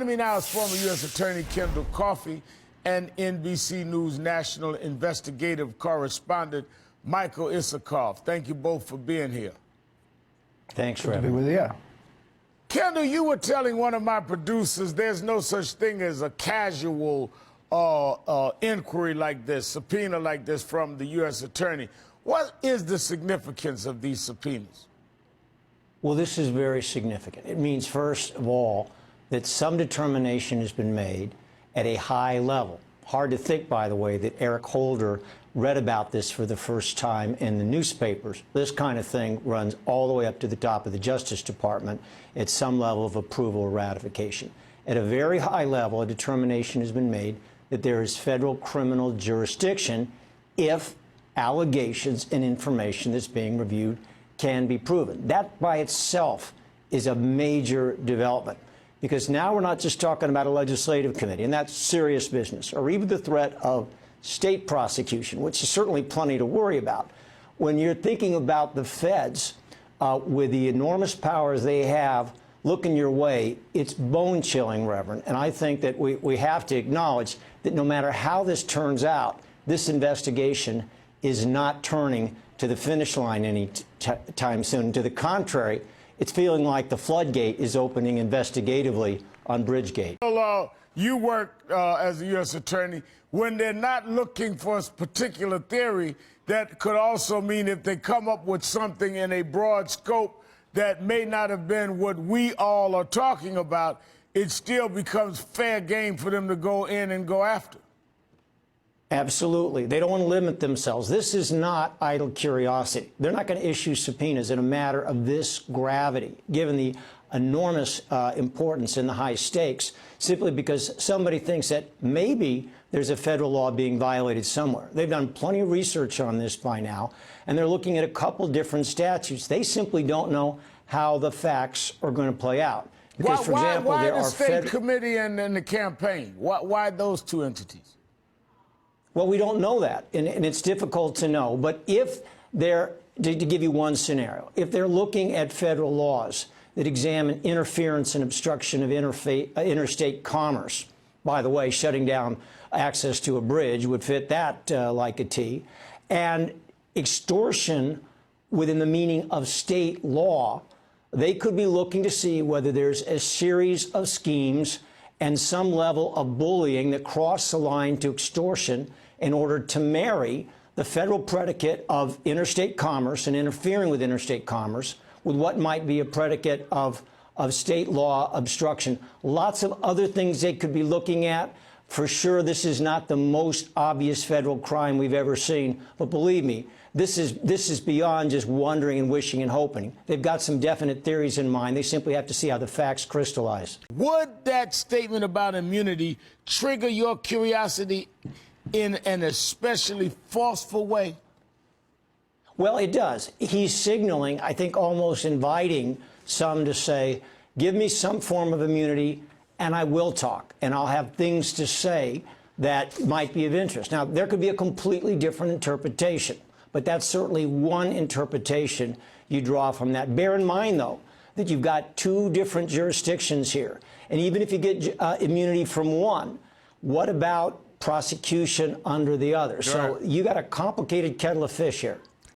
Joining me now is former U.S. Attorney Kendall Coffee and NBC News national investigative correspondent Michael Isikoff. Thank you both for being here. Thanks for having me. Yeah. Kendall, you were telling one of my producers there's no such thing as a casual inquiry like this, subpoena like this from the U.S. Attorney. What is the significance of these subpoenas? Well, this is very significant. It means, first of all, that some determination has been made at a high level. Hard to think, by the way, that Eric Holder read about this for the first time in the newspapers. This kind of thing runs all the way up to the top of the Justice Department at some level of approval or ratification. At a very high level, a determination has been made that there is federal criminal jurisdiction if allegations and information that's being reviewed can be proven. That by itself is a major development, because now we're not just talking about a legislative committee, and that's serious business, or even the threat of state prosecution, which is certainly plenty to worry about. When you're thinking about the feds with the enormous powers they have looking your way, it's bone-chilling, Reverend. And I think that we have to acknowledge that no matter how this turns out, this investigation is not turning to the finish line any time soon. To the contrary, it's feeling like the floodgate is opening investigatively on Bridgegate. Well, you work as a U.S. attorney. When they're not looking for a particular theory, that could also mean if they come up with something in a broad scope that may not have been what we all are talking about, it still becomes fair game for them to go in and go after. Absolutely. They don't want to limit themselves. This is not idle curiosity. They're not going to issue subpoenas in a matter of this gravity, given the enormous importance and the high stakes, simply because somebody thinks that maybe there's a federal law being violated somewhere. They've done plenty of research on this by now, and they're looking at a couple different statutes. They simply don't know how the facts are going to play out. Because, for example, why there the are state committee and the campaign? Why those two entities? Well, we don't know that, and it's difficult to know. But if they're, to give you one scenario, if they're looking at federal laws that examine interference and obstruction of interstate commerce, by the way, shutting down access to a bridge would fit that like a T, and extortion within the meaning of state law, they could be looking to see whether there's a series of schemes and some level of bullying that cross the line to extortion in order to marry the federal predicate of interstate commerce and interfering with interstate commerce with what might be a predicate of state law obstruction. Lots of other things they could be looking at. For sure, this is not the most obvious federal crime we've ever seen, but believe me, this is beyond just wondering and wishing and hoping. They've got some definite theories in mind. They simply have to see how the facts crystallize. Would that statement about immunity trigger your curiosity in an especially forceful way? Well, it does. He's signaling, I think, almost inviting some to say, give me some form of immunity and I will talk, and I'll have things to say that might be of interest. Now, there could be a completely different interpretation, but that's certainly one interpretation you draw from that. Bear in mind, though, that you've got two different jurisdictions here. And even if you get immunity from one, what about prosecution under the other? Sure. So you got a complicated kettle of fish here.